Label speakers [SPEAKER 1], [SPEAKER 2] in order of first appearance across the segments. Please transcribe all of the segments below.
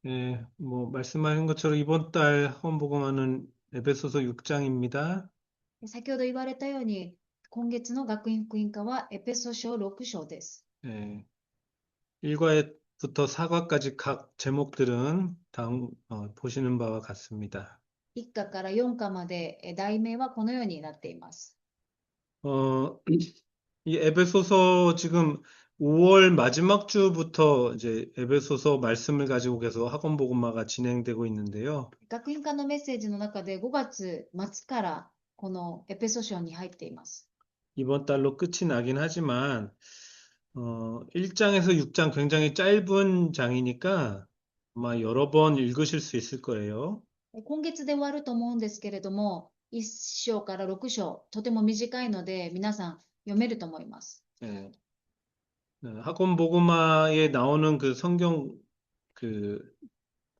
[SPEAKER 1] 예, 뭐 말씀하신 것처럼 이번 달 헌복음하는 에베소서 6장입니다.
[SPEAKER 2] 先ほど言われたように、今月の学院福音科はエペソ書6章です。
[SPEAKER 1] 예, 1과부터 4과까지 각 제목들은 보시는 바와 같습니다.
[SPEAKER 2] 1課から4課まで題名はこのようになっています。
[SPEAKER 1] 어, 이 에베소서 지금 5월 마지막 주부터 이제 에베소서 말씀을 가지고 계속 학원 복음화가 진행되고 있는데요.
[SPEAKER 2] 学院科のメッセージの中で5月末からこのエペソ書に入っています。
[SPEAKER 1] 이번 달로 끝이 나긴 하지만 1장에서 6장 굉장히 짧은 장이니까 아마 여러 번 읽으실 수 있을 거예요.
[SPEAKER 2] 今月で終わると思うんですけれども、1章から6章、とても短いので皆さん読めると思います。
[SPEAKER 1] 예. 학원 복음화에 나오는 그 성경 그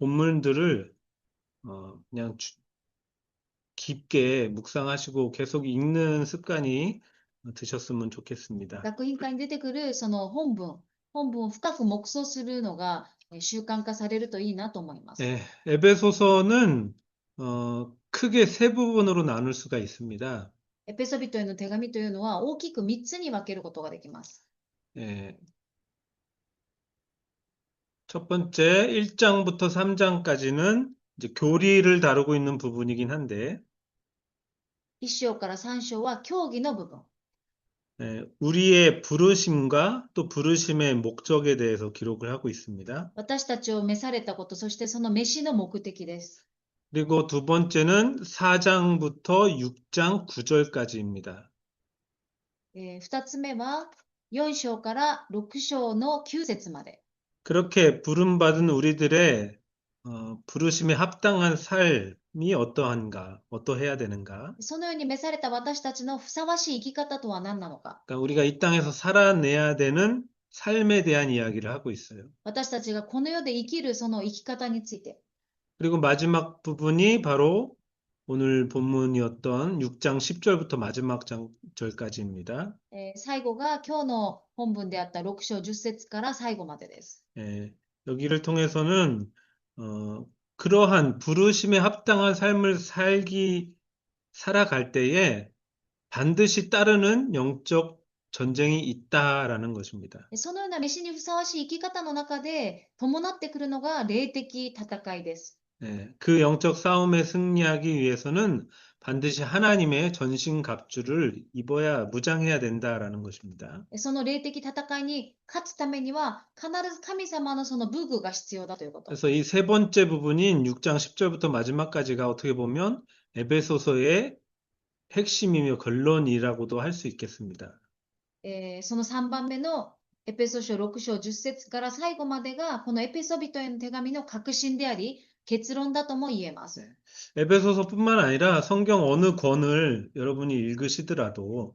[SPEAKER 1] 본문들을 그냥 깊게 묵상하시고 계속 읽는 습관이 드셨으면 좋겠습니다.
[SPEAKER 2] 学院科に出てくるその本文を深く黙想するのが習慣化されるといいなと思います。
[SPEAKER 1] 예, 에베소서는 크게 세 부분으로 나눌 수가 있습니다.
[SPEAKER 2] エペソビトへの手紙というのは大きく3つに分けることができます。
[SPEAKER 1] 예, 첫 번째 1장부터 3장까지는 이제 교리를 다루고 있는 부분이긴 한데
[SPEAKER 2] 1章から3章は教義の部分。
[SPEAKER 1] 우리의 부르심과 또 부르심의 목적에 대해서 기록을 하고 있습니다.
[SPEAKER 2] 私たちを召されたこと、そしてその召しの目的です。
[SPEAKER 1] 그리고 두 번째는 4장부터 6장 9절까지입니다.
[SPEAKER 2] 2つ目は4章から6章の9節まで。
[SPEAKER 1] 그렇게 부름받은 우리들의 부르심에 합당한 삶이 어떠한가, 어떠해야 되는가.
[SPEAKER 2] そのように召された私たちのふさわしい生き方とは何なのか。
[SPEAKER 1] 그러니까 우리가 이 땅에서 살아내야 되는 삶에 대한 이야기를 하고 있어요.
[SPEAKER 2] 私たちがこの世で生きるその生き方について。
[SPEAKER 1] 그리고 마지막 부분이 바로 오늘 본문이었던 6장 10절부터 마지막 절까지입니다.
[SPEAKER 2] 最後が今日の本文であった6章10節から最後までです。
[SPEAKER 1] 여기를 통해서는 그러한 부르심에 합당한 삶을 살아갈 때에 반드시 따르는 영적 전쟁이 있다라는 것입니다.
[SPEAKER 2] そのような召しにふさわしい生き方の中で伴ってくるのが霊的戦いです。
[SPEAKER 1] 그 영적 싸움에 승리하기 위해서는 반드시 하나님의 전신갑주를 입어야 무장해야 된다라는 것입니다.
[SPEAKER 2] その霊的戦いに勝つためには必ず神様のその武具が必要だということ。
[SPEAKER 1] 그래서 이 세 번째 부분인 6장 10절부터 마지막까지가 어떻게 보면 에베소서의 핵심이며 근론이라고도 할 수 있겠습니다.
[SPEAKER 2] その3番目のエペソ書6章10節から最後までがこのエペソビトへの手紙の核心であり結論だとも言えます。
[SPEAKER 1] 에베소서뿐만 아니라 성경 어느 권을 여러분이 읽으시더라도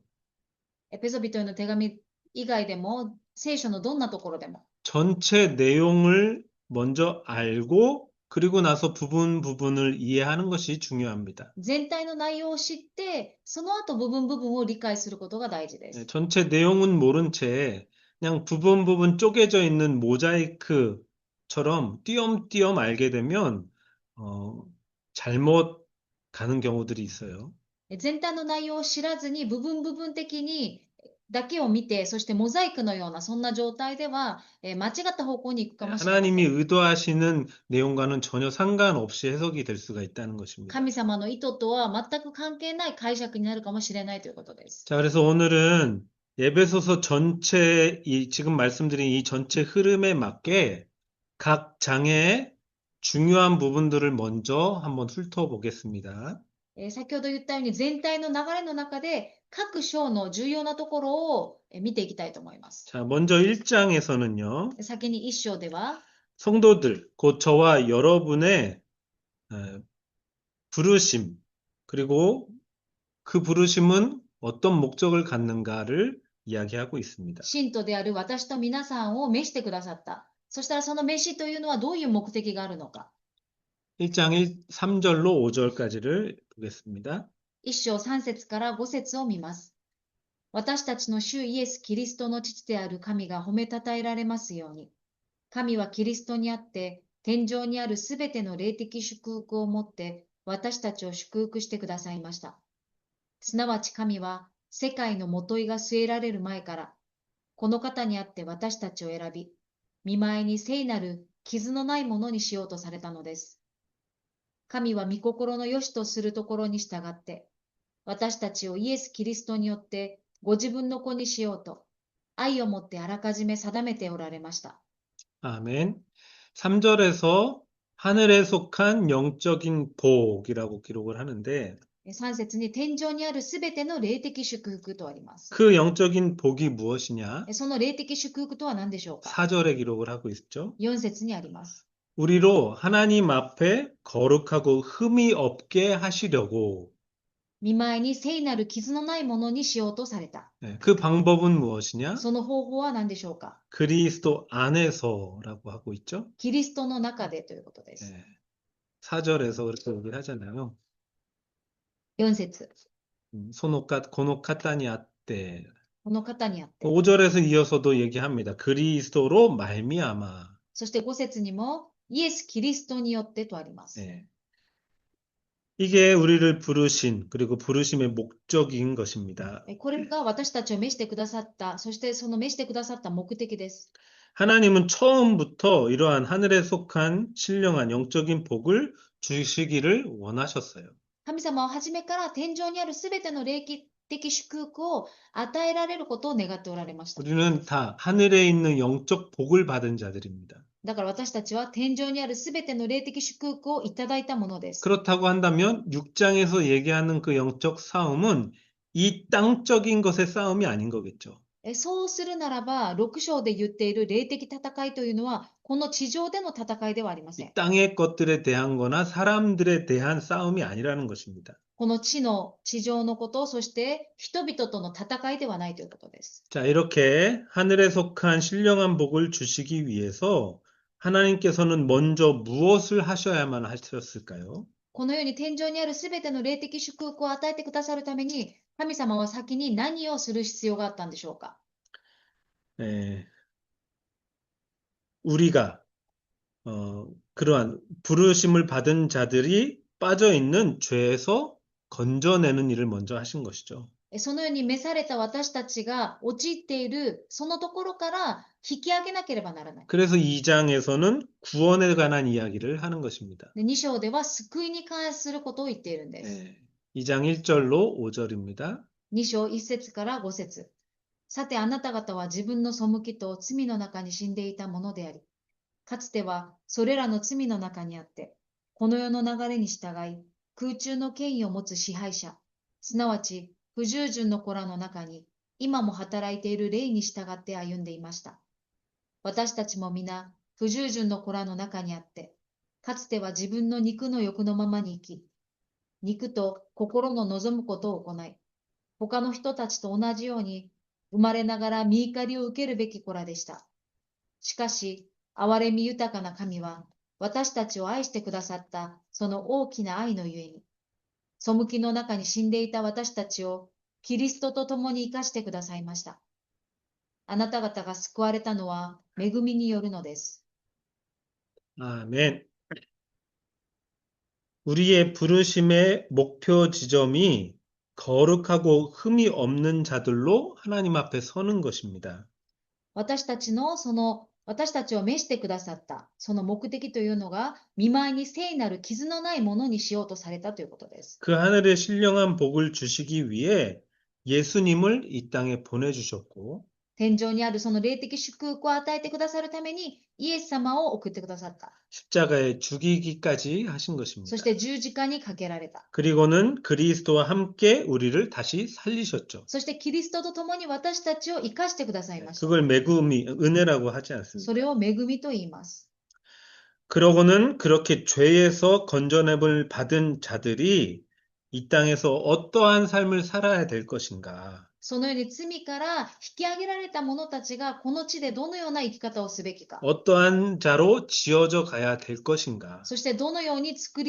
[SPEAKER 2] エペソビトへの手紙以外でも聖書のどんなところでも
[SPEAKER 1] 전체 내용을 먼저 알고 그리고 나서 부분을 이해하는 것이 중요합니다.
[SPEAKER 2] 全体の内容を知ってその後部分を理解することが大事です。
[SPEAKER 1] 전체 내용은 모른 채 그냥 부분 쪼개져 있는 모자이크처럼 띄엄띄엄 알게 되면 잘못 가는 경우들이 있어요.
[SPEAKER 2] 全体の内容を知らずに部分的にだけを見て、そしてモザイクのようなそんな状態では間違った方向に行くかもしれません。
[SPEAKER 1] 하나님이 의도하시는 내용과는 전혀 상관없이 해석이 될 수가 있다는 것입니다.
[SPEAKER 2] 神様の意図とは全く関係ない解釈になるかもしれないということです。
[SPEAKER 1] 자, 그래서 오늘은 에베소서 전체, 지금 말씀드린 이 전체 흐름에 맞게 각 장의 중요한 부분들을 먼저 한번 훑어보겠습니다.
[SPEAKER 2] 先ほど言ったように全体の流れの中で各章の重要なところを見ていきたいと思います。
[SPEAKER 1] 자, 먼저 1장에서는요,
[SPEAKER 2] 先に1章では
[SPEAKER 1] 성도들, 곧 저와 여러분의 부르심, 그리고 그 부르심은 어떤 목적을 갖는가를 이야기하고 있습니다.
[SPEAKER 2] 信徒である私と皆さんを召してくださった。そしたらその召しというのはどういう目的があるのか。
[SPEAKER 1] 1장 3절로 5절까지를 보겠습니다.
[SPEAKER 2] 1章3節から5節を見ます。私たちの主イエス・キリストの父である神が褒めたたえられますように。神はキリストにあって、天上にあるすべての霊的祝福をもって私たちを祝福してくださいました。すなわち神は世界の元いが据えられる前から、この方にあって私たちを選び、見舞いに聖なる傷のないものにしようとされたのです。神は御心の良しとするところに従って、私たちをイエス・キリストによってご自分の子にしようと、愛をもってあらかじめ定めておられました。
[SPEAKER 1] 아멘. 3절에서 하늘에 속한 영적인 복이라고 기록을 하는데
[SPEAKER 2] 3節に天上にあるすべての霊的祝福とあります。
[SPEAKER 1] 그 영적인 복이 무엇이냐?
[SPEAKER 2] その霊的祝福とは何でしょうか。
[SPEAKER 1] 4절에 기록을 하고 있죠.
[SPEAKER 2] 4節にあります。
[SPEAKER 1] 우리로 하나님 앞에 거룩하고 흠이 없게 하시려고
[SPEAKER 2] 見舞いに聖なる傷のないものにしようとされた。
[SPEAKER 1] 그 방법은 무엇이냐?
[SPEAKER 2] その方法は何でしょうか。
[SPEAKER 1] 그리스도 안에서라고 하고 있죠.
[SPEAKER 2] キリストの中でということです。
[SPEAKER 1] 4절에서 그렇게 얘기를 하잖아요.
[SPEAKER 2] 4節、
[SPEAKER 1] 고노카타니 아떼.
[SPEAKER 2] この方にあって。
[SPEAKER 1] 5절에서 이어서도 얘기합니다. 그리스도로 말미암아.
[SPEAKER 2] そして5節にも、イエス・キリストによってとあります。
[SPEAKER 1] 예. 이게 우리를 부르신 그리고 부르심의 목적인 것입니다.
[SPEAKER 2] これが私たちを召してくださった、そしてその召してくださった目的です。
[SPEAKER 1] 하나님은 처음부터 이러한 하늘에 속한 신령한 영적인 복을 주시기를 원하셨어요.
[SPEAKER 2] 神様は初めから天上にあるすべての霊的祝福を与えられることを願っておられました。
[SPEAKER 1] 우리는 다 하늘에 있는 영적 복을 받은 자들입니다.
[SPEAKER 2] だから私たちは天上にあるすべての霊的祝福をいただいたものです。
[SPEAKER 1] 그렇다고 한다면 6장에서 얘기하는 그 영적 싸움은 이 땅적인 것의 싸움이 아닌 거겠죠.
[SPEAKER 2] そうするならば、6章で言っている霊的戦いというのは、この地上での戦いではありません。
[SPEAKER 1] 이 땅의 것들에 대한 거나 사람들에 대한 싸움이 아니라는 것입니다.
[SPEAKER 2] この地上のこと、そして人々との戦いではないということです。
[SPEAKER 1] 자, 이렇게 하늘에 속한 신령한 복을 주시기 위해서 하나님께서는 먼저 무엇을 하셔야만 하셨을까요?
[SPEAKER 2] このように天上にあるすべての霊的祝福を与えてくださるために、神様は先に何をする必要があったんでしょうか。
[SPEAKER 1] 우리가 그러한 부르심을 받은 자들이 빠져 있는 죄에서 건져내는 일을 먼저 하신 것이죠.
[SPEAKER 2] そのように召された私たちが陥っているそのところから引き上げなければならない。
[SPEAKER 1] 그래서 2장에서는 구원에 관한 이야기를 하는 것입니다.
[SPEAKER 2] で2章では救いに関することを言っているんです。
[SPEAKER 1] 2장 1절로 5절입니다.
[SPEAKER 2] 2章1節から5節。さてあなた方は自分の背きと罪の中に死んでいたものであり、かつてはそれらの罪の中にあって、この世の流れに従い、空中の権威を持つ支配者、すなわち不従順の子らの中に、今も働いている霊に従って歩んでいました。私たちも皆、不従順の子らの中にあって、かつては自分の肉の欲のままに生き、肉と心の望むことを行い、他の人たちと同じように、生まれながら見怒りを受けるべき子らでした。しかし、憐れみ豊かな神は、私たちを愛してくださったその大きな愛のゆえに、背きの中に死んでいた私たちをキリストと共に生かしてくださいました。あなた方が救われたのは恵みによるのです。
[SPEAKER 1] 아멘. 우리의 부르심의 목표 지점이 거룩하고 흠이 없는 자들로 하나님 앞에 서는 것입니다.
[SPEAKER 2] 私たちを召してくださったその目的というのが、見舞いに聖なる傷のないものにしようとされたということです。
[SPEAKER 1] 그 하늘의 신령한 복을 주시기 위해 예수님을 이 땅에 보내주셨고
[SPEAKER 2] 天上にあるその霊的祝福を与えてくださるために、イエス様を送ってくださった。
[SPEAKER 1] 십자가에 죽이기까지 하신
[SPEAKER 2] そ
[SPEAKER 1] 것입니다.
[SPEAKER 2] して十字架にかけられた。
[SPEAKER 1] 그리고는 그리스도와 함께 우리를 다시 살리셨죠.
[SPEAKER 2] そしてキリストと共に私たちを生かしてくださいました。
[SPEAKER 1] 그걸 매구미, 은혜라고 하지 않습니다.
[SPEAKER 2] それを恵みと言います。
[SPEAKER 1] 그러고는 그렇게 죄에서 건져냄을 받은 자들이 이 땅에서 어떠한 삶을 살아야 될 것인가?
[SPEAKER 2] そのように罪から引き上げられた者たちがこの地でどのような生き方をすべきか。
[SPEAKER 1] 어떠한 자로 지어져 가야 될 것인가?
[SPEAKER 2] そしてどのように作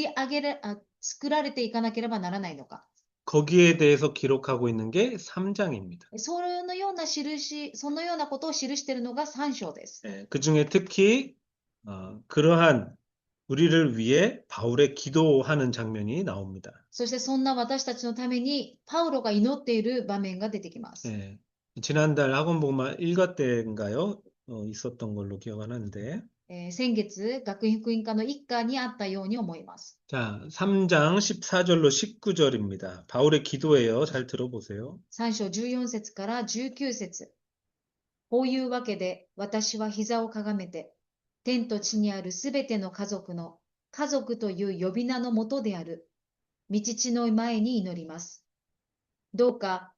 [SPEAKER 2] られていかなければならないのか。
[SPEAKER 1] 거기에 대해서 기록하고 있는 게 3장입니다.
[SPEAKER 2] そのようなことを記しているのが3章です。
[SPEAKER 1] 그 중에 특히 그러한 우리를 위해 바울의 기도하는 장면이 나옵니다.
[SPEAKER 2] そしてそんな私たちのためにパウロが祈っている場面が出てきます。
[SPEAKER 1] 예, 지난달 학원복음 일과 때인가요? 있었던 걸로 기억하는데.
[SPEAKER 2] 先月、学院福音科の一課にあったように思います。
[SPEAKER 1] 자, 3장 14절로 19절입니다. 바울의 기도예요. 잘 들어보세요.
[SPEAKER 2] 3章14節から19節。こういうわけで、私は膝をかがめて、天と地にあるすべての家族の、家族という呼び名のもとである、御父の前に祈ります。どうか、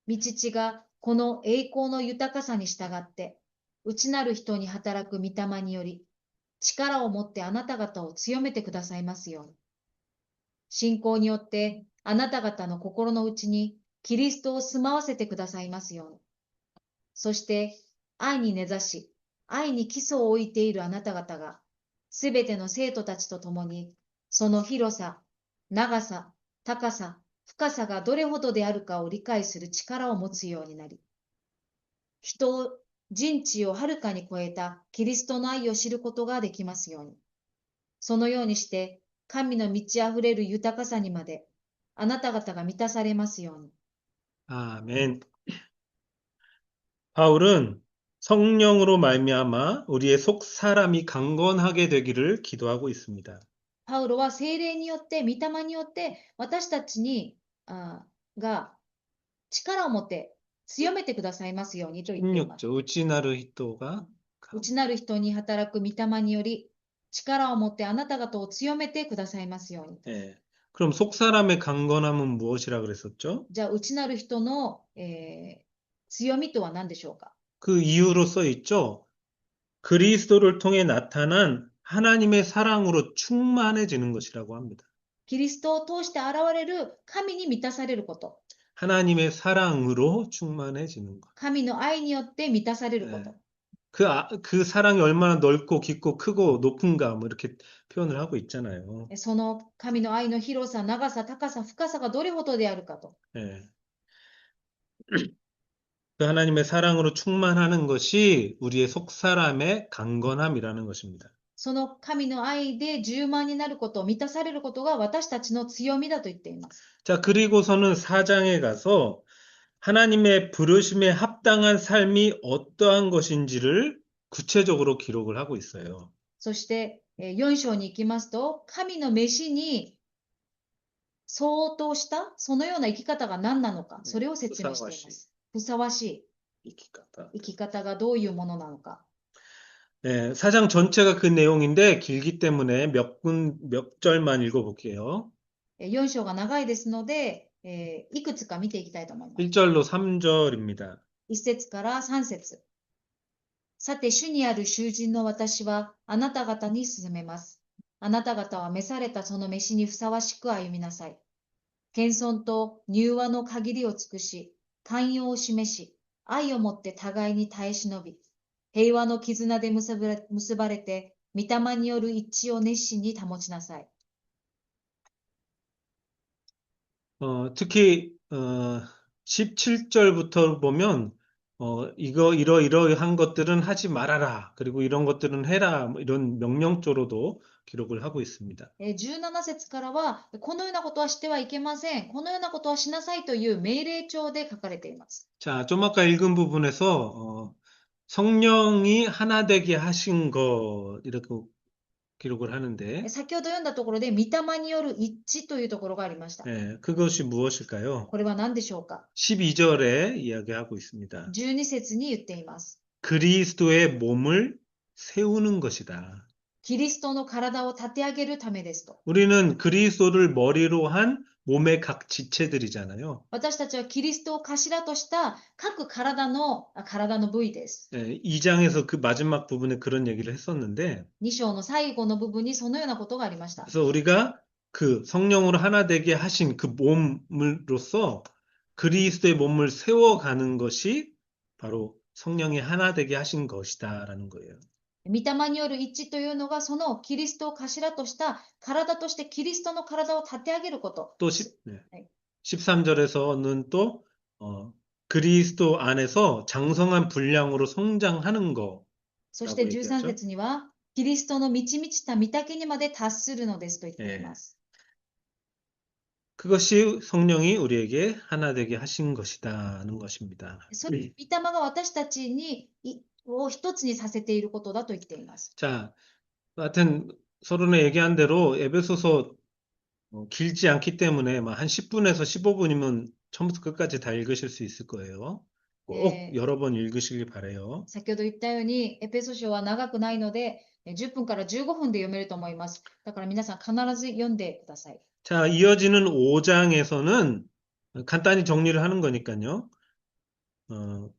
[SPEAKER 2] 御父がこの栄光の豊かさに従って、内なる人に働く御霊により、力を持ってあなた方を強めてくださいますように。信仰によってあなた方の心の内にキリストを住まわせてくださいますように。そして愛に根ざし、愛に基礎を置いているあなた方が、すべての生徒たちと共に、その広さ、長さ、高さ、深さがどれほどであるかを理解する力を持つようになり、人知をはるかに超えたキリストの愛を知ることができますように。そのようにして、神の満ち溢れる豊かさにまで、あなた方が満たされますように。
[SPEAKER 1] 아멘. 바울은 성령으로 말미암아 우리의 속 사람이 강건하게 되기를 기도하고 있습니다.
[SPEAKER 2] パウロは聖霊によって、御霊によって、私たちにが力を持って強めてくださいますようにと言っています。
[SPEAKER 1] 16절 우치나르 히토가
[SPEAKER 2] 内なる人に働く御霊により、力を持ってあなた方を強めてくださいますように。
[SPEAKER 1] 예. 그럼 속 사람의 강건함은 무엇이라 그랬었죠?
[SPEAKER 2] じゃあ、内なる人の、強みとは何でしょうか。
[SPEAKER 1] 그 이유로 써 있죠. 그리스도를 통해 나타난 하나님의 사랑으로 충만해지는 것이라고 합니다.
[SPEAKER 2] キリストを通して現れる神に満たされること。
[SPEAKER 1] 하나님의 사랑으로 충만해지는 것.
[SPEAKER 2] 神の愛によって満たされるこ
[SPEAKER 1] 예.
[SPEAKER 2] と。
[SPEAKER 1] 그 사랑이 얼마나 넓고 깊고 크고 높은가 뭐 이렇게 표현을 하고 있잖아요.
[SPEAKER 2] その神の愛の広さ、長さ、高さ、深さがどれほどであるかと。
[SPEAKER 1] 예. 그 하나님의 사랑으로 충만하는 것이 우리의 속 사람의 강건함이라는 것입니다.
[SPEAKER 2] その神の愛で充満になること、満たされることが私たちの強みだと言っています。
[SPEAKER 1] 자, 그리고서는 4장에 가서 하나님의 부르심에 합당한 삶이 어떠한 것인지를 구체적으로 기록을 하고 있어요.
[SPEAKER 2] そして4章に行きますと、神の召しに相当したそのような生き方が何なのか、それを説明しています。ふさわしい生き方がどういうものなのか。
[SPEAKER 1] 네, 4장 전체가 그 내용인데 길기 때문에 몇 절만 읽어볼게요.
[SPEAKER 2] 4章が長いですので、いくつか見ていきたいと思います。
[SPEAKER 1] 1절로 3절입니다.
[SPEAKER 2] 1節から3節。さて、主にある囚人の私はあなた方に勧めます。あなた方は召されたその召しにふさわしく歩みなさい。謙遜と柔和の限りを尽くし、寛容を示し、愛をもって互いに耐え忍び、平和の絆で結ばれて、御霊による一致を熱心に保ちなさい。
[SPEAKER 1] 특히 17절부터 보면 이러이러한 것들은 하지 말아라. 그리고 이런 것들은 해라. 뭐 이런 명령조로도 기록을 하고 있습니다.
[SPEAKER 2] 17節からは、このようなことはしてはいけません。このようなことはしなさいという命令帳で書かれています。
[SPEAKER 1] 자, 좀 아까 읽은 부분에서 성령이 하나 되게 하신 것 이렇게 기록을 하는데
[SPEAKER 2] 先ほど読んだところで、御霊による一致というところがありました。
[SPEAKER 1] 예, 그것이 무엇일까요?
[SPEAKER 2] これは何でしょうか。
[SPEAKER 1] 12절에 이야기하고 있습니다.
[SPEAKER 2] 12節に言っています。
[SPEAKER 1] 그리스도의 몸을 세우는 것이다.
[SPEAKER 2] キリストの体を立て上げるためですと。
[SPEAKER 1] 우리는 그리스도를 머리로 한 몸의 각 지체들이잖아요.
[SPEAKER 2] 私たちはキリストを頭とした各体の部位です。
[SPEAKER 1] 예, 2장에서 그 마지막 부분에 그런 얘기를 했었는데,
[SPEAKER 2] 2章の最後の部分にそのようなことがありました。
[SPEAKER 1] 그래서 우리가 그 성령으로 하나 되게 하신 그 몸으로서 그리스도의 몸을 세워가는 것이 바로 성령이 하나 되게 하신 것이다라는 거예요.
[SPEAKER 2] 御霊による一致というのが、そのキリストを頭とした体としてキリストの体を立て上げること。
[SPEAKER 1] 또 13절에서는 또 그리스도 안에서 장성한 분량으로 성장하는 거.
[SPEAKER 2] そして13節には、キリストの満ち満ちた御岳にまで達するのですと言っています。
[SPEAKER 1] 그것이 성령이 우리에게 하나 되게 하신 것이다는 것입니다.
[SPEAKER 2] それ、御霊が私たちを一つにさせていることだと言っています。
[SPEAKER 1] 자, 하여튼 서론에 얘기한 대로 에베소서 길지 않기 때문에 한 10분에서 15분이면 처음부터 끝까지 다 읽으실 수 있을 거예요. 꼭 여러 번 읽으시길 바래요.
[SPEAKER 2] 先ほど言ったように、エペソ書は長くないので、10分から15分で読めると思います。だから皆さん必ず読んでください。
[SPEAKER 1] 자, 이어지는 5장에서는 간단히 정리를 하는 거니까요.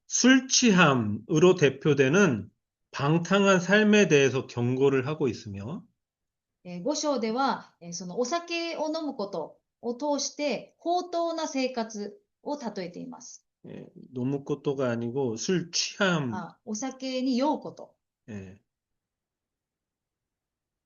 [SPEAKER 1] 술 취함으로 대표되는 방탕한 삶에 대해서 경고를 하고 있으며,
[SPEAKER 2] 5章では、そのお酒を飲むことを通して放蕩な生活を例えています。
[SPEAKER 1] 노무 것도가 아니고 술 취함,
[SPEAKER 2] お酒に酔うこと。
[SPEAKER 1] 예.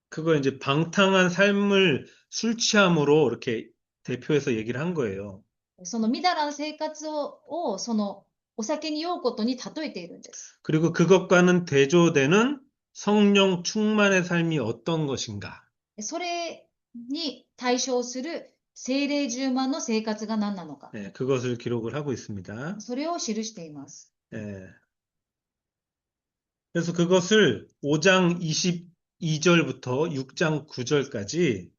[SPEAKER 1] 그거 이제 방탕한 삶을 술 취함으로 이렇게 대표해서 얘기를 한 거예요.
[SPEAKER 2] そのみだらな生活をそのお酒に酔うことに例えているんです。
[SPEAKER 1] 그리고 그것과는 대조되는 성령 충만의 삶이 어떤 것인가?
[SPEAKER 2] それに対象する聖霊充満の生活が何なのか。
[SPEAKER 1] 그것을 기록을 하고 있습니다.
[SPEAKER 2] それを記しています。
[SPEAKER 1] 그래서 그것을 5장 22절부터 6장 9절까지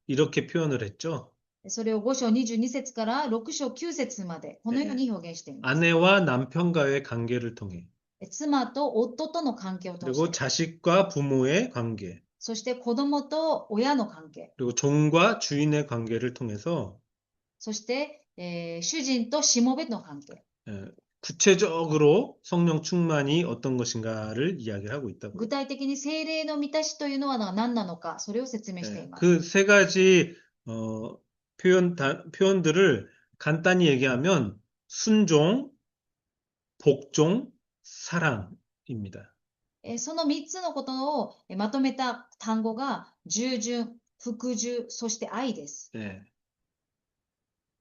[SPEAKER 1] 이렇게 표현을 했죠.
[SPEAKER 2] それを5章22節から6章9節までこのように表現しています。
[SPEAKER 1] 아내와 남편과의 관계를 통해
[SPEAKER 2] 妻と夫との関係を通
[SPEAKER 1] 그리고
[SPEAKER 2] して、
[SPEAKER 1] 자식과 부모의 관계
[SPEAKER 2] そして子供と親の関係、
[SPEAKER 1] 그리고 종과 주인의 관계를 통해서
[SPEAKER 2] そして、主人としもべの関係。
[SPEAKER 1] 구체적으로 성령 충만이 어떤 것인가를 이야기를 하고 있다고.
[SPEAKER 2] 具体的に聖霊の満たしというのは何なのか、それを説明しています。
[SPEAKER 1] 그 세 가지 표현들을 간단히 얘기하면 순종, 복종, 사랑입니다.
[SPEAKER 2] その3つのことをまとめた単語が従順、服従、そして愛です。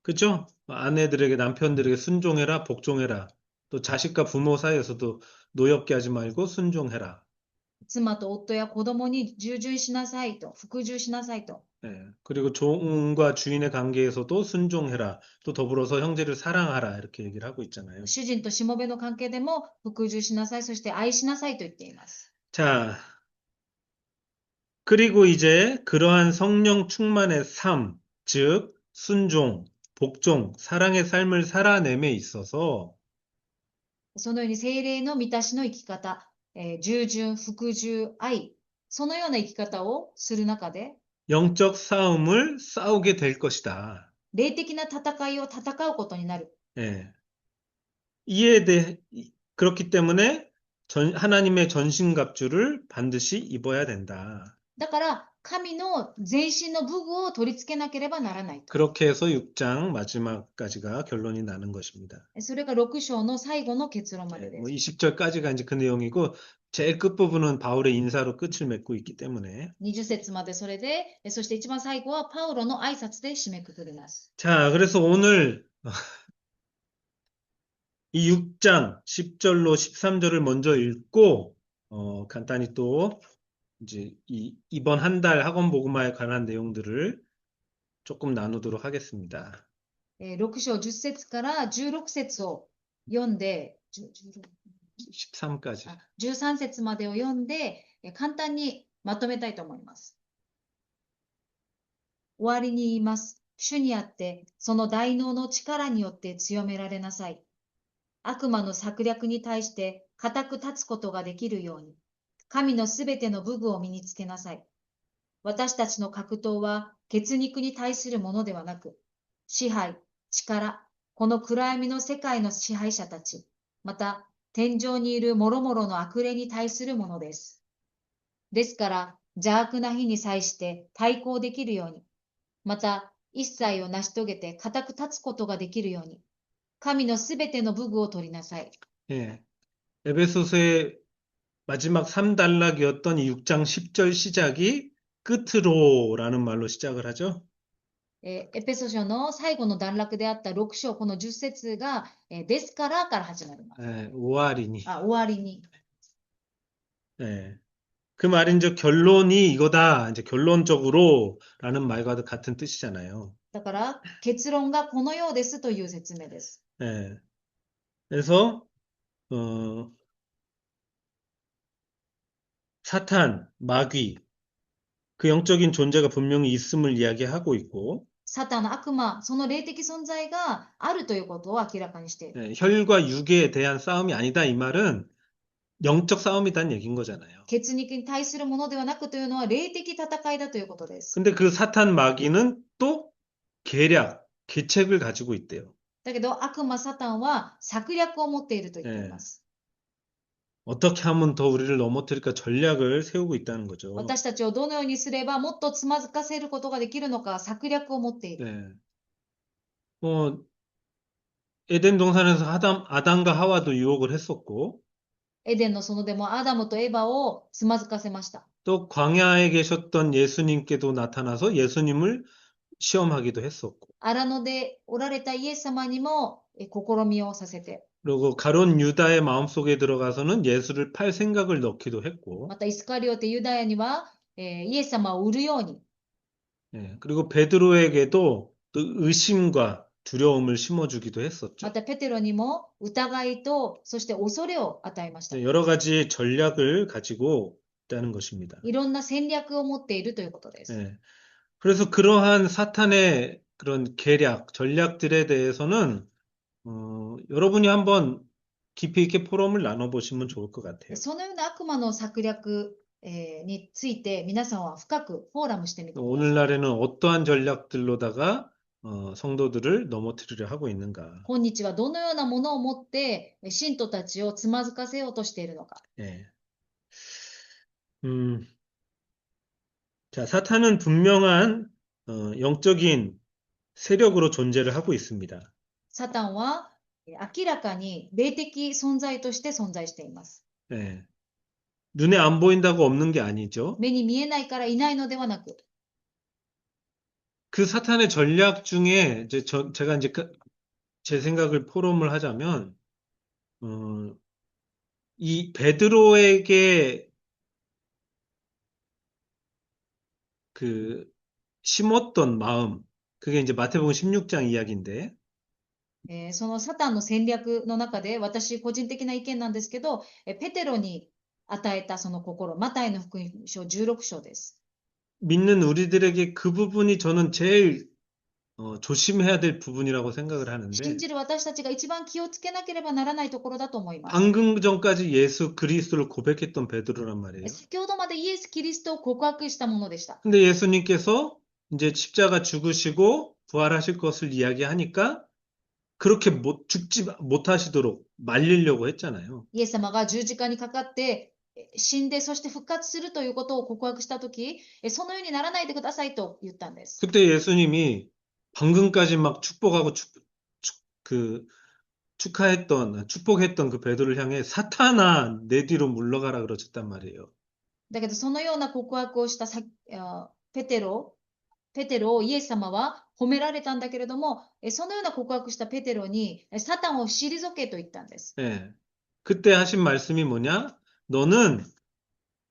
[SPEAKER 1] 그죠? 아내들에게, 남편들에게 순종해라, 복종해라. 또 자식과 부모 사이에서도 노엽게 하지 말고 순종해라.
[SPEAKER 2] 妻と夫や子供に従順しなさいと、服従しなさいと。
[SPEAKER 1] 그리고 종과 주인의 관계에서도 순종해라. 또 더불어서 형제를 사랑하라. 이렇게 얘기를 하고 있잖아요.
[SPEAKER 2] 主人としもべの関係でも服従しなさい、そして愛しなさいと言っています。
[SPEAKER 1] 자, 그리고 이제 그러한 성령 충만의 삶, 즉 순종, 복종, 사랑의 삶을 살아냄에 있어서
[SPEAKER 2] そのように聖霊の満たしの生き方、従順、服従、愛、そのような生き方をする中で、
[SPEAKER 1] 영적 싸움을 싸우게 될 것이다.
[SPEAKER 2] 霊的な戦いを戦うことになる。
[SPEAKER 1] 이에 대해 그렇기 때문에 하나님의 전신갑주를 반드시 입어야 된다.
[SPEAKER 2] だから、神の全身の武具を取り付けなければならないと。
[SPEAKER 1] 그렇게 해서 6장 마지막까지가 결론이 나는 것입니다.
[SPEAKER 2] それが6章の最後の結論までで
[SPEAKER 1] 뭐
[SPEAKER 2] す。
[SPEAKER 1] 20절까지가 이제 그 내용이고 제일 끝부분은 바울의 인사로 끝을 맺고 있기 때문에
[SPEAKER 2] 20節までそれで、そして一番最後はパウロの挨拶で締めくくります。
[SPEAKER 1] 자, 그래서 오늘 이 6장 10절로 13절을 먼저 읽고 간단히 또 이제 이번 한 달 학원 복음화에 관한 내용들을 조금 나누도록 하겠습니다.
[SPEAKER 2] 6章10節から16節を読んで、
[SPEAKER 1] 13까지.
[SPEAKER 2] 13節までを読んで、簡単にまとめたいと思います。終わりに言います。主にあって、その大能の力によって強められなさい。悪魔の策略に対して固く立つことができるように、神のすべての武具を身につけなさい。私たちの格闘は血肉に対するものではなく、支配、力、この暗闇の世界の支配者たち、また天井にいる諸々の悪霊に対するものです。ですから、邪悪な日に際して対抗できるように、また一切を成し遂げて固く立つことができるように、神のすべての武具を取りなさい。
[SPEAKER 1] 예. 에베소서의 마지막 3단락이었던 이 6장 10절 시작이 끝으로라는 말로 시작을 하죠.
[SPEAKER 2] エペソ書の最後の段落であった6章、この10節が、ですからから始まります。
[SPEAKER 1] 오아리니.
[SPEAKER 2] 終わりに。
[SPEAKER 1] 예. 그 말인 즉 결론이 이거다. 이제 결론적으로라는 말과 같은 뜻이잖아요.
[SPEAKER 2] だから、結論がこのようですという説明です。
[SPEAKER 1] 예. 그래서 어, 사탄, 마귀, 그 영적인 존재가 분명히 있음을 이야기하고 있고
[SPEAKER 2] サタンの悪魔、その霊的存在があるということを明らかにしている。
[SPEAKER 1] 예, 혈과 육에 대한 싸움이 아니다. 이 말은 영적 싸움이란 얘기인 거잖아요.
[SPEAKER 2] 血肉に対するものではなくというのは霊的戦いだということです。
[SPEAKER 1] 근데 그 사탄 마귀는 또 계략, 계책을 가지고 있대요.
[SPEAKER 2] だけど、悪魔サタンは策略を持っていると言っています。
[SPEAKER 1] 어떻게 하면 더 우리를 넘어뜨릴까 전략을 세우고 있다는 거죠.
[SPEAKER 2] 私たちをどのようにすればもっとつまずかせることができるのか策略を持っている。
[SPEAKER 1] 네. 뭐 에덴 동산에서 아담과 하와도 유혹을 했었고
[SPEAKER 2] エデンの園でもアダムとエバをつまずかせました。
[SPEAKER 1] 또 광야에 계셨던 예수님께도 나타나서 예수님을 시험하기도 했었고
[SPEAKER 2] 荒野でおられたイエス様にも試みをさせて、
[SPEAKER 1] 그리고 가룟 유다의 마음속에 들어가서는 예수를 팔 생각을 넣기도 했고
[SPEAKER 2] またイスカリオテユダヤには、イエス様を売るように、
[SPEAKER 1] 예, 그리고 베드로에게도 또 의심과 두려움을 심어주기도
[SPEAKER 2] ま
[SPEAKER 1] 했었죠.
[SPEAKER 2] たペテロにも疑いと、そして恐れを与えました。
[SPEAKER 1] 네, 여러 가지 전략을 가지고 있다는 것입니다.
[SPEAKER 2] いろんな戦略を持っているということです。
[SPEAKER 1] 예, 그래서 그러한 사탄의 그런 계략, 전략들에 대해서는 여러분이 한번 깊이 있게 포럼을 나눠보시면 좋을 것 같아요.
[SPEAKER 2] そのような悪魔の策略、について皆さんは深くフォーラムしてみてください。
[SPEAKER 1] 오늘날에는 어떠한 전략들로다가 성도들을 넘어뜨리려 하고 있는가.
[SPEAKER 2] 今日はどのようなものを持って信徒たちをつまずかせようとしているのか。
[SPEAKER 1] 예. 자, 사탄은 분명한 영적인 세력으로 존재를 하고 있습니다.
[SPEAKER 2] サタンは明らかに霊的存在として存在しています。
[SPEAKER 1] 예. 눈에 안 보인다고 없는 게 아니죠.
[SPEAKER 2] 目に見えないからいないのではなく、
[SPEAKER 1] 그 사탄의 전략 중에 이제 제가 이제 제 생각을 포럼을 하자면 이 베드로에게 그 심었던 마음, 그게 이제 마태복음 16장 이야기인데
[SPEAKER 2] そのサタンの戦略の中で、私個人的な意見なんですけど、ペテロに与えたその心、マタイの福音書16章です。
[SPEAKER 1] 믿는 우리들에게 그 부분이 저는 제일 조심해야 될 부분이라고 생각을
[SPEAKER 2] 信
[SPEAKER 1] 하는데
[SPEAKER 2] じる私たちが一番気をつけなければならないところだと思います。
[SPEAKER 1] 방금 전까지 예수 그리스도를 고백했던 베드로란 말이에요.
[SPEAKER 2] 先ほどまでイエス・キリストを告白したものでした。
[SPEAKER 1] 근데 예수님께서 이제 십자가 죽으시고 부활하실 것을 이야기하니까 그렇게 죽지 못하시도록 말리려고 했잖아요.
[SPEAKER 2] イエス様が十字架にかかって死んで、そして復活するということを告白したとき、そのようにならないでくださいと言ったんです。
[SPEAKER 1] 그때 예수님이 방금까지 막 축복하고 축복했던 그 베드로를 향해 사탄아 내 뒤로 물러가라 그러셨단 말이에요.
[SPEAKER 2] だけど、そのような告白をしたペテロをイエス様は褒められたんだけれども、そのような告白したペテロにサタンを退けと言ったんです。
[SPEAKER 1] 예. 그때 하신 말씀이 뭐냐? 너는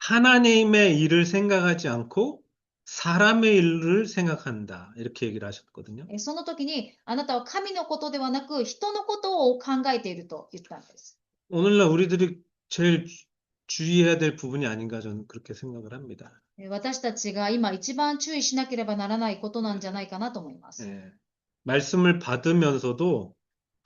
[SPEAKER 1] 하나님의 일을 생각하지 않고 사람의 일을 생각한다. 이렇게 얘기를 하셨거든요.
[SPEAKER 2] その時に、あなたは神のことではなく人のことを考えていると言ったんです。
[SPEAKER 1] 오늘날 우리들이 제일 주의해야 될 부분이 아닌가 저는 그렇게 생각을 합니다.
[SPEAKER 2] 私たちが今一番注意しなければならないことなんじゃないかなと思います。
[SPEAKER 1] 예. 말씀을 받으면서도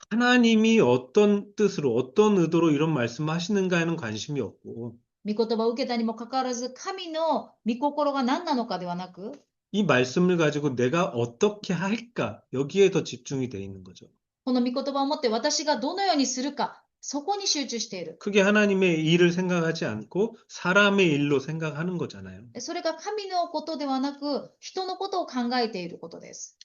[SPEAKER 1] 하나님이 어떤 뜻으로 어떤 의도로 이런 말씀을 하시는가에는 관심이 없고
[SPEAKER 2] 御言葉を受けたにもかかわらず、神の御心が何なのかではなく、
[SPEAKER 1] 이 말씀을 가지고 내가 어떻게 할까 여기에 더 집중이 돼 있는 거죠.
[SPEAKER 2] この御言葉を持って私がどのようにするか、そこに集中している。
[SPEAKER 1] 크게 하나님의 일을 생각하지 않고 사람의 일로 생각하는 거잖아요.
[SPEAKER 2] それが神のことではなく、人のことを考えていることです。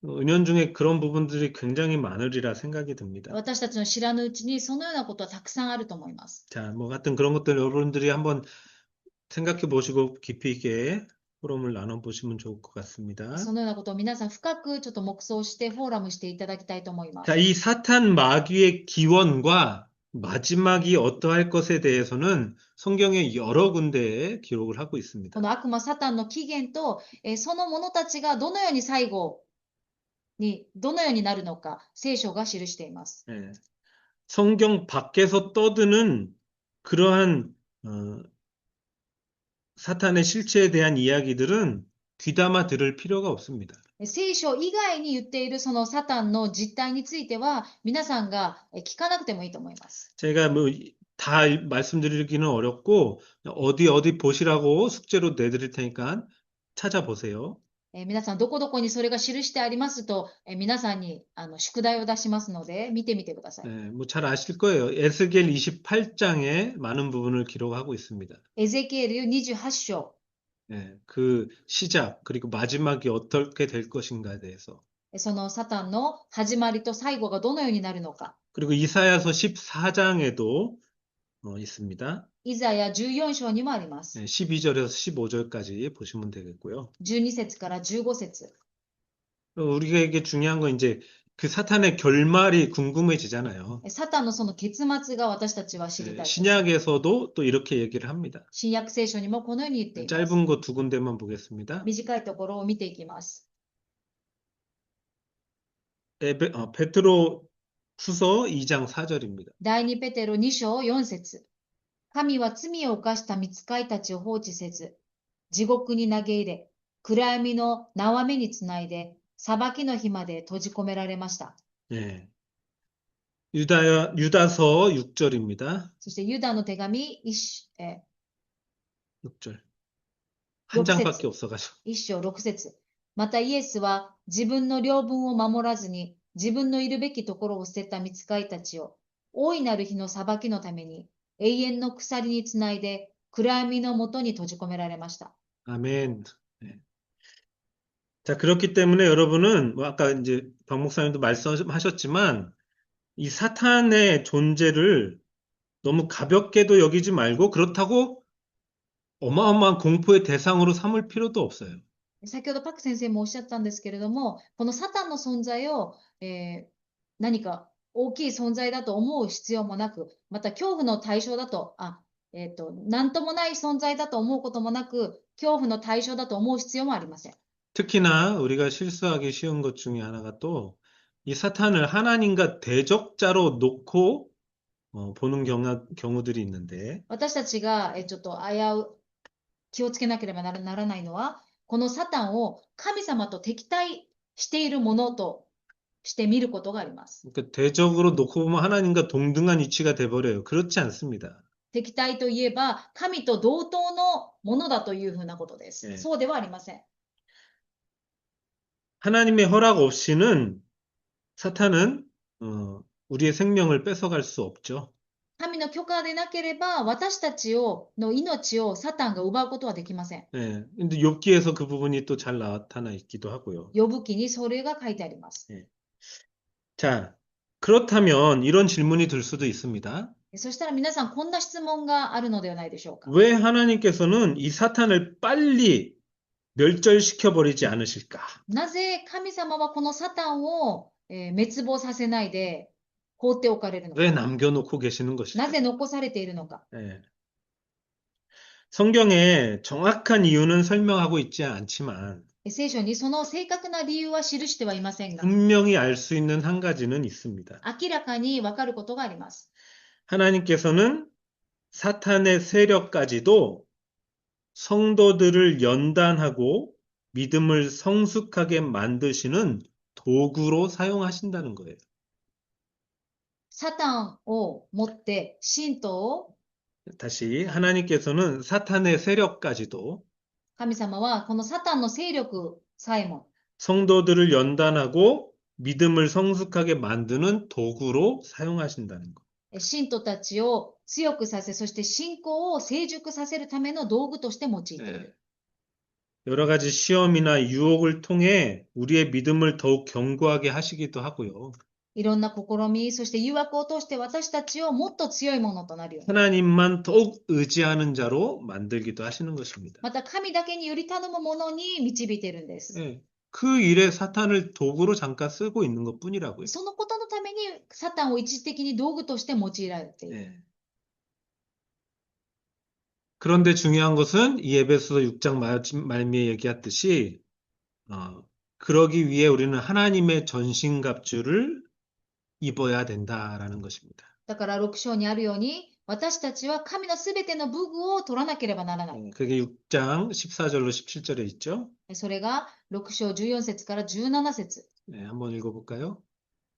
[SPEAKER 1] 은연중에 그런 부분들이 굉장히 많으리라 생각이 듭니다.
[SPEAKER 2] 私たちの知らぬうちにそのようなことはたくさんあると思います。
[SPEAKER 1] 자, 뭐 같은 그런 것들 여러분들이 한번 생각해 보시고 깊이 있게 포럼을 나눠 보시면 좋을 것 같습니다.
[SPEAKER 2] そのようなことを皆さん深くちょっと黙想してフォーラムしていただきたいと思います。
[SPEAKER 1] 자, 이 사탄 마귀의 기원과 마지막이 어떠할 것에 대해서는 성경의 여러 군데에 기록을 하고
[SPEAKER 2] こ
[SPEAKER 1] 있습니다.
[SPEAKER 2] の悪魔サタンの起源と、その者たちがどのように最後に、どのようになるのか、聖書が記しています。
[SPEAKER 1] 예. 성경 밖에서 떠드는 그러한 사탄의 실체에 대한 이야기들은 귀담아 들을 필요가 없습니다.
[SPEAKER 2] 聖書以外に言っているそのサタンの実態については、皆さんが聞かなくてもいいと思います。
[SPEAKER 1] 제가 뭐 다 말씀드리기는 어렵고 어디 보시라고 숙제로 내드릴 테니까 찾아보세요.
[SPEAKER 2] 皆さん、どこどこにそれが記してありますと、皆さんに宿題を出しますので、見てみてください。
[SPEAKER 1] 네, 뭐 잘 아실 거예요. 에스겔 28장에 많은 부분을 기록하고 있습니다.
[SPEAKER 2] エゼキエル28章、
[SPEAKER 1] 네, 그 시작 그리고 마지막이 어떻게 될 것인가에 대해서
[SPEAKER 2] そのサタンの始まりと最後がどのようになるのか。
[SPEAKER 1] 그리고 이사야서 14장에도 있습니다.
[SPEAKER 2] イザヤ14章にもあります。
[SPEAKER 1] 네, 12절에서 15절까지 보시면 되겠고요.
[SPEAKER 2] 12節から15節。
[SPEAKER 1] 우리에게 중요한 건 이제 그 사탄의 결말이 궁금해지잖아요.
[SPEAKER 2] サタンのその結末が私たちは知りたいです。
[SPEAKER 1] 신약에서도 또 이렇게 얘기를 합니다.
[SPEAKER 2] 新約聖書にもこのように言っています。
[SPEAKER 1] 짧은 거 두 군데만 보겠습니다.
[SPEAKER 2] 短いところを見ていきます。
[SPEAKER 1] 베드로 후서 2장 4절입니다.
[SPEAKER 2] 第2ペテロ2章4節。神は罪を犯した御使いたちを放置せず、地獄に投げ入れ、暗闇の縄目につないで、裁きの日まで閉じ込められました。
[SPEAKER 1] 예. 유다서 6절입니다.
[SPEAKER 2] そしてユダの手紙
[SPEAKER 1] 6절. 한 장밖에 없어가지고.
[SPEAKER 2] 1章6節。またイエスは自分の領分を守らずに、自分のいるべきところを捨てた御使いたちを、大いなる日の裁きのために、永遠の鎖につないで、暗闇のもとに閉じ込められました。
[SPEAKER 1] 아멘. 네. 자, 그렇기 때문에 여러분은 뭐 아까 이제 박 목사님도 말씀하셨지만 이 사탄의 존재를 너무 가볍게도 여기지 말고 그렇다고 어마어마한 공포의 대상으로 삼을 필요도 없어요.
[SPEAKER 2] 先ほどパク先生もおっしゃったんですけれども、このサタンの存在を、何か大きい存在だと思う必要もなく、また恐怖の対象だと、なんともない存在だと思うこともなく、恐怖の対象だと思う必要もありません。
[SPEAKER 1] 특히나 우리가 실수하기 쉬운 것 중에 하나가 또 이 사탄을 하나님과 대적자로 놓고 보는 경우들이 있는데
[SPEAKER 2] 私たちが、ちょっと気をつけなければならないのは、このサタンを神様と敵対しているものとして見ることがあります。
[SPEAKER 1] 그러니까 대적으로 놓고 보면 하나님과 동등한 위치가 돼버려요. 그렇지 않습니다.
[SPEAKER 2] 敵対といえば、神と同等のものだというふうなことです。そうではありません。
[SPEAKER 1] 하나님의 허락 없이는 사탄은 우리의 생명을 뺏어갈 수 없죠.
[SPEAKER 2] 神の許可でなければ、私たちの命をサタンが奪うことはできません。
[SPEAKER 1] 예. 근데 욥기에서 그 부분이 또 잘 나타나 있기도 하고요.
[SPEAKER 2] 呼ぶ記にそれが書いてあります。
[SPEAKER 1] 자, 그렇다면 이런 질문이 들 수도 있습니다.
[SPEAKER 2] そしたら皆さん、こんな質問があるのではないでしょうか。
[SPEAKER 1] 왜 하나님께서는 이 사탄을 빨리 멸절시켜 버리지 않으실까?
[SPEAKER 2] なぜ神様はこのサタンを、滅亡させないで放っておかれるのか。
[SPEAKER 1] 왜 남겨놓고 계시는
[SPEAKER 2] な
[SPEAKER 1] 것일까?
[SPEAKER 2] ぜ残されているのか。
[SPEAKER 1] 예. 성경에 정확한 이유는 설명하고 있지 않지만
[SPEAKER 2] 聖書にその正確な理由は記してはいませんが、
[SPEAKER 1] 분명히 알 수 있는 한 가지는 있습니다.
[SPEAKER 2] 明らかにわかることがあります。
[SPEAKER 1] 하나님께서는 사탄의 세력까지도 성도들을 연단하고 믿음을 성숙하게 만드시는 도구로 사용하신다는 거예요.
[SPEAKER 2] サタンを持って信徒を、
[SPEAKER 1] 다시 하나님께서는 사탄의 세력까지도
[SPEAKER 2] 神様はこのサタンの勢力さえも
[SPEAKER 1] 성도들을 연단하고 믿음을 성숙하게 만드는 도구로 사용하신다는 거.
[SPEAKER 2] 信徒たちを強くさせ、そして信仰を成熟させるための道具として用いている。
[SPEAKER 1] 여러 가지 시험이나 유혹을 통해 우리의 믿음을 더욱 견고하게 하시기도 하고요.
[SPEAKER 2] いろんな試み、そして誘惑を通して私たちをもっと強いものとなるように。
[SPEAKER 1] 하나님만 더욱 의지하는 자로 만들기도 하시는 것입니다.
[SPEAKER 2] また神だけにより頼むものに導いているんです。
[SPEAKER 1] 예, 그 일에 사탄을 도구로 잠깐 쓰고 있는 것뿐이라고요.
[SPEAKER 2] そのことのためにサタンを一時的に道具として用いられている。
[SPEAKER 1] 예. 그런데 중요한 것은 이 에베소서 6장 말미에 얘기했듯이 그러기 위해 우리는 하나님의 전신갑주를 입어야 된다라는 것입니다.
[SPEAKER 2] だから6章にあるように、私たちは神のすべての武具を取らなければならない。
[SPEAKER 1] 그게 6장 14절로 17절에 있죠.
[SPEAKER 2] それが6章14節から17節。
[SPEAKER 1] 네, 한번 읽어볼까요?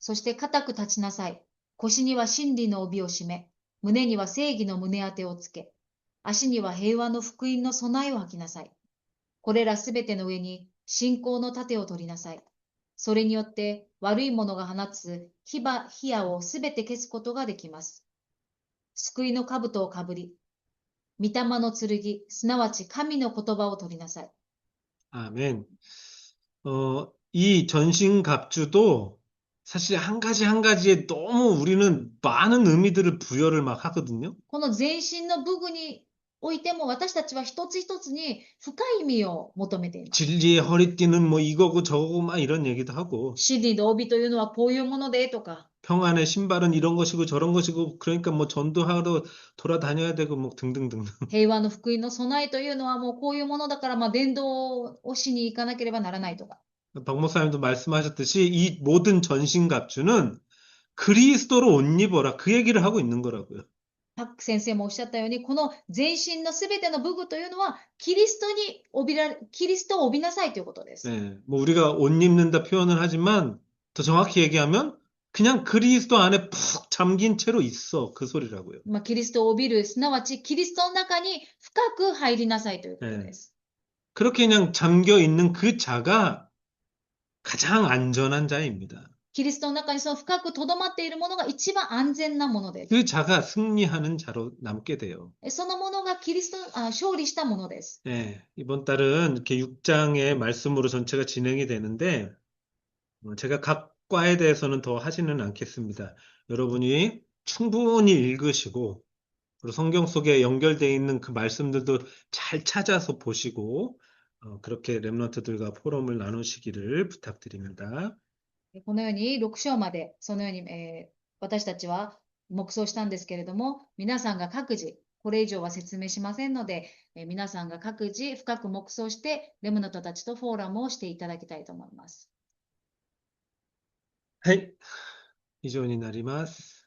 [SPEAKER 2] そして固く立ちなさい。腰には真理の帯を締め、胸には正義の胸当てをつけ、足には平和の福音の備えを履きなさい。これらすべての上に信仰の盾を取りなさい。それによって悪い者が放つ火矢をすべて消すことができます。救いの兜をかぶり、御霊の剣、すなわち神の言葉を取りなさい。
[SPEAKER 1] 아멘. 이 전신갑주도 사실 한 가지 한 가지에 너무 우리는 많은 의미들을 부여를 막 하거든요.
[SPEAKER 2] この全身の武具においても私たちは一つ一つに深い意味を求めています。
[SPEAKER 1] 진리의 허리띠는 뭐 이거고 저거고 막 이런 얘기도 하고
[SPEAKER 2] 真理の帯というのはこういうものでとか、
[SPEAKER 1] 평안의 신발은 이런 것이고 저런 것이고 그러니까 뭐 전도하러 돌아다녀야 되고 뭐 등등등.
[SPEAKER 2] 平和の福音の備えというのはもうこういうものだから、伝道をしに行かなければならないとか。
[SPEAKER 1] 박 목사님도 말씀하셨듯이 이 모든 전신갑주는 그리스도로 옷 입어라 그 얘기를 하고 있는 거라고요.
[SPEAKER 2] パック先生もおっしゃったように、この全身のすべての武具というのはキリストを帯びなさいということです。
[SPEAKER 1] 네, 뭐 우리가 옷 입는다 표현을 하지만 더 정확히 얘기하면 그냥 그리스도 안에 푹 잠긴 채로 있어 그 소리라고요.
[SPEAKER 2] キリストを帯びる、すなわちキリストの中に深く入りなさいということです。
[SPEAKER 1] 그렇게 그냥 잠겨 있는 그 자가 가장 안전한 자입니다.
[SPEAKER 2] キリストの中にその深く留まっているものが一番安全なものです。
[SPEAKER 1] 그 자가 승리하는 자로 남게 돼요.
[SPEAKER 2] そのものが勝利したものです。
[SPEAKER 1] 네, 이번 달은 이렇게 6장의 말씀으로 전체가 진행이 되는데 제가 각 과에 대해서는 더 하지는 않겠습니다. 여러분이 충분히 읽으시고 그리고 성경 속에 연결되어 있는 그 말씀들도 잘 찾아서 보시고 그렇게 랩런트들과 포럼을 나누시기를 부탁드립니다.
[SPEAKER 2] このように6章まで、そのように、私たちは黙想したんですけれども、皆さんが各自、これ以上は説明しませんので、皆さんが各自深く黙想して、レムナトたちとフォーラムをしていただきたいと思います。
[SPEAKER 1] はい、以上になります。